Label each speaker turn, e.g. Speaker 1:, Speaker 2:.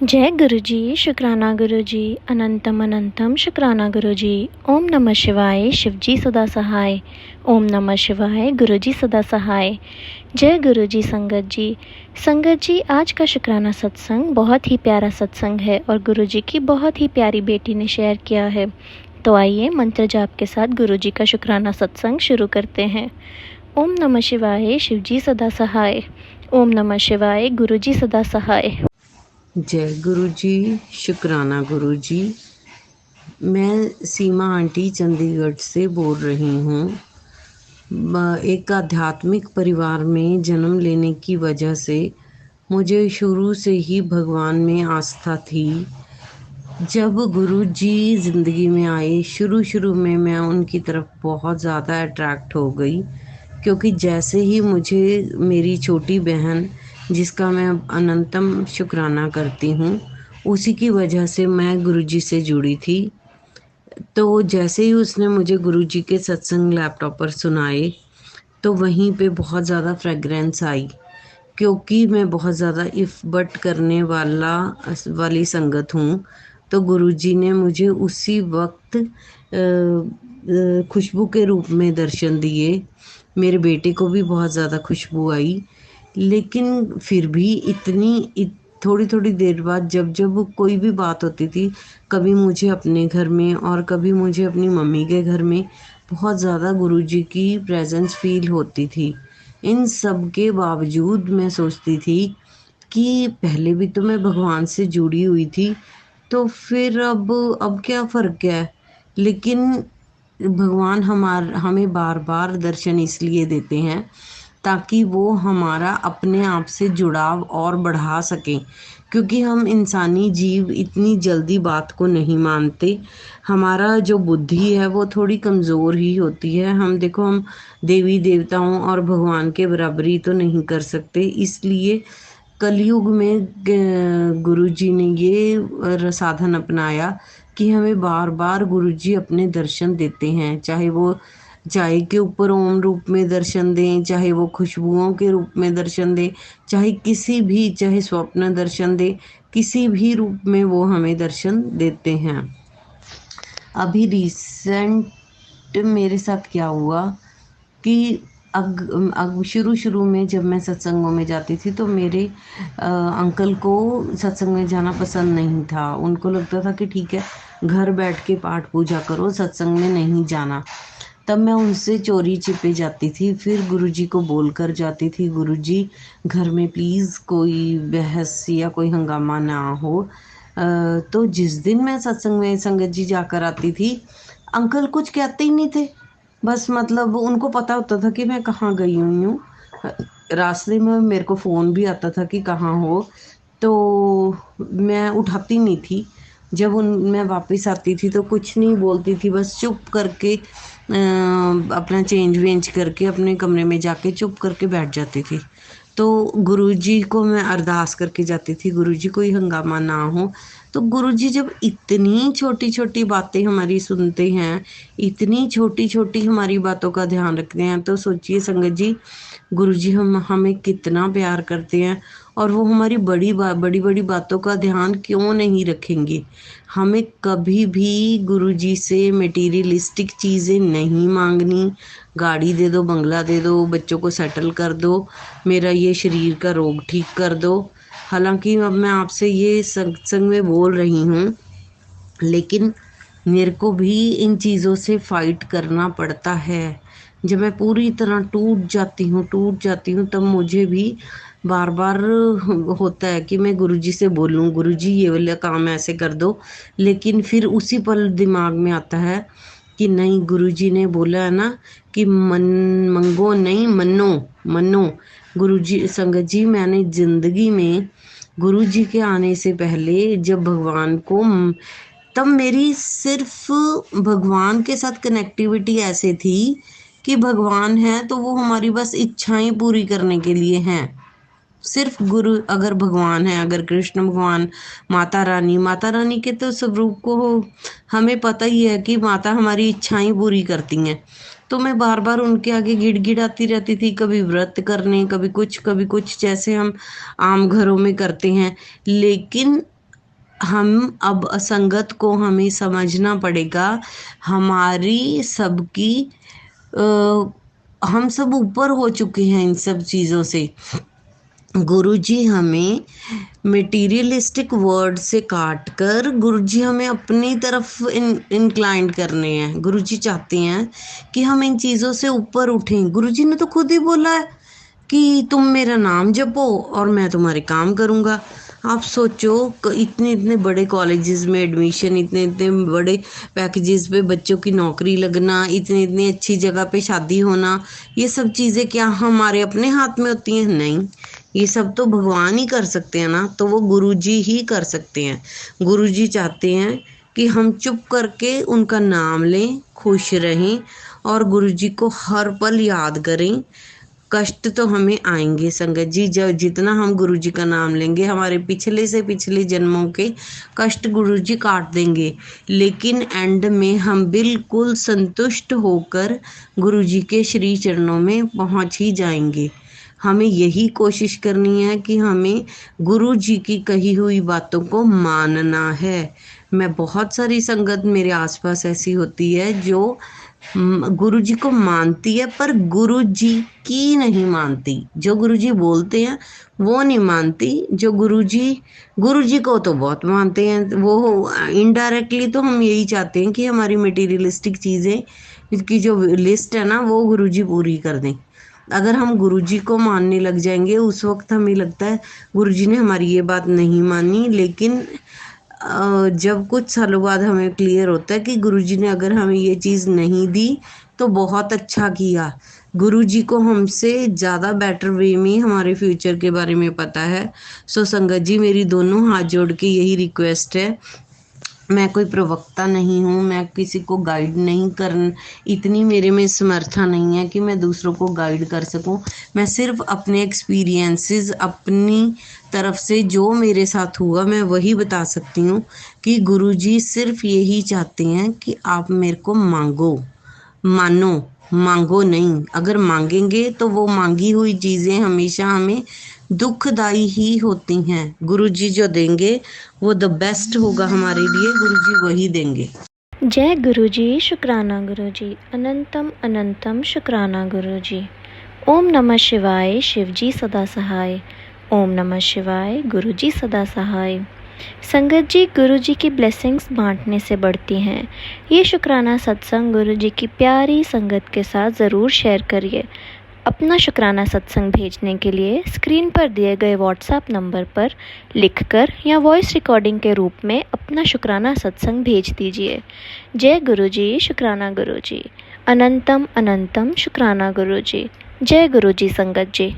Speaker 1: जय गुरुजी, शुक्राना गुरुजी, अनंतम अनंतम शुक्राना गुरुजी। ओम नमः शिवाय, शिवजी सदा सहाय। ओम नमः शिवाय, गुरुजी सदा सहाय। जय गुरुजी संगत जी। संगत जी, आज का शुक्राना सत्संग बहुत ही प्यारा सत्संग है और गुरुजी की बहुत ही प्यारी बेटी ने शेयर किया है। तो आइए मंत्र जाप के साथ गुरुजी का शुक्राना सत्संग शुरू करते हैं। ओम नमः शिवाय, शिवजी सदा सहाय। ओम नमः शिवाय, गुरुजी सदा सहाय।
Speaker 2: जय गुरु जी, शुक्राना गुरु जी। मैं सीमा आंटी चंडीगढ़ से बोल रही हूँ। एक आध्यात्मिक परिवार में जन्म लेने की वजह से मुझे शुरू से ही भगवान में आस्था थी। जब गुरु जी ज़िंदगी में आए, शुरू में मैं उनकी तरफ बहुत ज़्यादा अट्रैक्ट हो गई, क्योंकि जैसे ही मुझे मेरी छोटी बहन, जिसका मैं अनंतम शुक्राना करती हूँ, उसी की वजह से मैं गुरुजी से जुड़ी थी। तो जैसे ही उसने मुझे गुरुजी के सत्संग लैपटॉप पर सुनाए, तो वहीं पे बहुत ज़्यादा फ्रेगरेंस आई, क्योंकि मैं बहुत ज़्यादा इफ़ बट करने वाली संगत हूँ। तो गुरुजी ने मुझे उसी वक्त खुशबू के रूप में दर्शन दिए। मेरे बेटे को भी बहुत ज़्यादा खुशबू आई, लेकिन फिर भी थोड़ी थोड़ी देर बाद जब कोई भी बात होती थी, कभी मुझे अपने घर में और कभी मुझे अपनी मम्मी के घर में बहुत ज़्यादा गुरुजी की प्रेजेंस फील होती थी। इन सब के बावजूद मैं सोचती थी कि पहले भी तो मैं भगवान से जुड़ी हुई थी, तो फिर अब क्या फ़र्क है। लेकिन भगवान हमें बार बार दर्शन इसलिए देते हैं ताकि वो हमारा अपने आप से जुड़ाव और बढ़ा सकें, क्योंकि हम इंसानी जीव इतनी जल्दी बात को नहीं मानते। हमारा जो बुद्धि है वो थोड़ी कमज़ोर ही होती है। हम देवी देवताओं और भगवान के बराबरी तो नहीं कर सकते। इसलिए कलयुग में गुरुजी ने ये साधन अपनाया कि हमें बार बार गुरुजी अपने दर्शन देते हैं, चाहे वो चाय के ऊपर ओम रूप में दर्शन दें, चाहे वो खुशबुओं के रूप में दर्शन दें, चाहे स्वप्न दर्शन दें, किसी भी रूप में वो हमें दर्शन देते हैं। अभी रिसेंट मेरे साथ क्या हुआ कि अब शुरू में जब मैं सत्संगों में जाती थी, तो मेरे अंकल को सत्संग में जाना पसंद नहीं था। उनको लगता था कि ठीक है, घर बैठ के पाठ पूजा करो, सत्संग में नहीं जाना। तब मैं उनसे चोरी छिपे जाती थी, फिर गुरुजी को बोल कर जाती थी, गुरुजी घर में प्लीज़ कोई बहस या कोई हंगामा ना हो। तो जिस दिन मैं सत्संग में संगत जी जाकर आती थी, अंकल कुछ कहते ही नहीं थे। बस मतलब उनको पता होता था कि मैं कहाँ गई हुई हूँ। रास्ते में मेरे को फ़ोन भी आता था कि कहाँ हो, तो मैं उठाती नहीं थी। जब मैं वापस आती थी तो कुछ नहीं बोलती थी, बस चुप करके अपना चेंज वेंज करके अपने कमरे में जाके चुप करके बैठ जाती थी। तो गुरुजी को मैं अरदास करके जाती थी, गुरुजी कोई हंगामा ना हो। तो गुरुजी जब इतनी छोटी छोटी बातें हमारी सुनते हैं, इतनी छोटी छोटी हमारी बातों का ध्यान रखते हैं, तो सोचिए संगत जी, गुरुजी हमें कितना प्यार करते हैं, और वो हमारी बड़ी बड़ी बातों का ध्यान क्यों नहीं रखेंगे। हमें कभी भी गुरुजी से मटेरियलिस्टिक चीज़ें नहीं मांगनी। गाड़ी दे दो, बंगला दे दो, बच्चों को सेटल कर दो, मेरा ये शरीर का रोग ठीक कर दो। हालांकि अब मैं आपसे ये सत्संग में बोल रही हूँ, लेकिन मेरे को भी इन चीज़ों से फाइट करना पड़ता है। जब मैं पूरी तरह टूट जाती हूँ, तब मुझे भी बार बार होता है कि मैं गुरुजी से बोलूँ, गुरुजी ये वाला काम ऐसे कर दो। लेकिन फिर उसी पल दिमाग में आता है कि नहीं, गुरुजी ने बोला है ना कि मन मंगो नहीं, मनो मनो। गुरुजी संगत जी, मैंने ज़िंदगी में गुरुजी के आने से पहले जब भगवान को, तब मेरी सिर्फ भगवान के साथ कनेक्टिविटी ऐसे थी कि भगवान है तो वो हमारी बस इच्छाएं पूरी करने के लिए हैं। सिर्फ गुरु, अगर भगवान है, अगर कृष्ण भगवान, माता रानी के तो स्वरूप को हमें पता ही है कि माता हमारी इच्छाएं पूरी करती हैं। तो मैं बार बार उनके आगे गिड़गिड़ाती रहती थी, कभी व्रत करने, कभी कुछ, जैसे हम आम घरों में करते हैं। लेकिन हम अब असंगत को हमें समझना पड़ेगा। हमारी सबकी हम सब ऊपर हो चुके हैं इन सब चीज़ों से। गुरुजी हमें मटेरियलिस्टिक वर्ड से काट कर गुरुजी हमें अपनी तरफ इंक्लाइंड करने हैं। गुरुजी चाहते हैं कि हम इन चीज़ों से ऊपर उठें। गुरुजी ने तो खुद ही बोला है कि तुम मेरा नाम जपो और मैं तुम्हारे काम करूँगा। आप सोचो इतने इतने बड़े कॉलेजेस में एडमिशन, इतने इतने बड़े पैकेजेस पे बच्चों की नौकरी लगना, इतनी इतनी अच्छी जगह पे शादी होना, ये सब चीज़ें क्या हमारे अपने हाथ में होती हैं? नहीं, ये सब तो भगवान ही कर सकते हैं ना, तो वो गुरुजी ही कर सकते हैं। गुरुजी चाहते हैं कि हम चुप करके उनका नाम लें, खुश रहें और गुरुजी को हर पल याद करें। कष्ट तो हमें आएंगे संगत जी, जब जितना हम गुरुजी का नाम लेंगे हमारे पिछले से पिछले जन्मों के कष्ट गुरुजी काट देंगे, लेकिन एंड में हम बिल्कुल संतुष्ट होकर गुरुजी के श्री चरणों में पहुंच ही जाएंगे। हमें यही कोशिश करनी है कि हमें गुरु जी की कही हुई बातों को मानना है। मैं बहुत सारी संगत मेरे आसपास ऐसी होती है जो गुरु जी को मानती है पर गुरु जी की नहीं मानती। जो गुरु जी बोलते हैं वो नहीं मानती, जो गुरु जी को तो बहुत मानते हैं। वो इनडायरेक्टली तो हम यही चाहते हैं कि हमारी मटेरियलिस्टिक चीज़ें की जो लिस्ट है ना वो गुरु जी पूरी कर दें। अगर हम गुरुजी को मानने लग जाएंगे उस वक्त हमें लगता है गुरुजी ने हमारी ये बात नहीं मानी, लेकिन जब कुछ सालों बाद हमें क्लियर होता है कि गुरुजी ने अगर हमें ये चीज़ नहीं दी तो बहुत अच्छा किया। गुरुजी को हमसे ज़्यादा बेटर वे में हमारे फ्यूचर के बारे में पता है। सो संगत जी, मेरी दोनों हाथ जोड़ के यही रिक्वेस्ट है। मैं कोई प्रवक्ता नहीं हूँ, मैं किसी को गाइड नहीं कर, इतनी मेरे में समर्था नहीं है कि मैं दूसरों को गाइड कर सकूँ। मैं सिर्फ अपने एक्सपीरियंसेस, अपनी तरफ से जो मेरे साथ हुआ मैं वही बता सकती हूँ कि गुरुजी सिर्फ यही चाहते हैं कि आप मेरे को मांगो, मानो, मांगो नहीं। अगर मांगेंगे तो वो मांगी हुई चीज़ें हमेशा हमें दुखदाई ही होती हैं। गुरुजी जो देंगे वो द बेस्ट होगा हमारे लिए, गुरुजी वही देंगे।
Speaker 1: जय गुरुजी, शुक्राना गुरुजी, अनंतम अनंतम शुक्राना गुरुजी। ओम नमः शिवाय, शिवजी सदा सहाय। ओम नमः शिवाय, गुरुजी सदा सहाय। संगत जी, गुरुजी की ब्लेसिंग्स बांटने से बढ़ती हैं। ये शुक्राना सत्संग गुरुजी की प्यारी संगत के साथ ज़रूर शेयर करिए। अपना शुक्राना सत्संग भेजने के लिए स्क्रीन पर दिए गए व्हाट्सएप नंबर पर लिखकर या वॉइस रिकॉर्डिंग के रूप में अपना शुक्राना सत्संग भेज दीजिए। जय गुरुजी, शुक्राना गुरुजी, अनंतम अनंतम शुक्राना गुरुजी। जय गुरुजी संगत जी।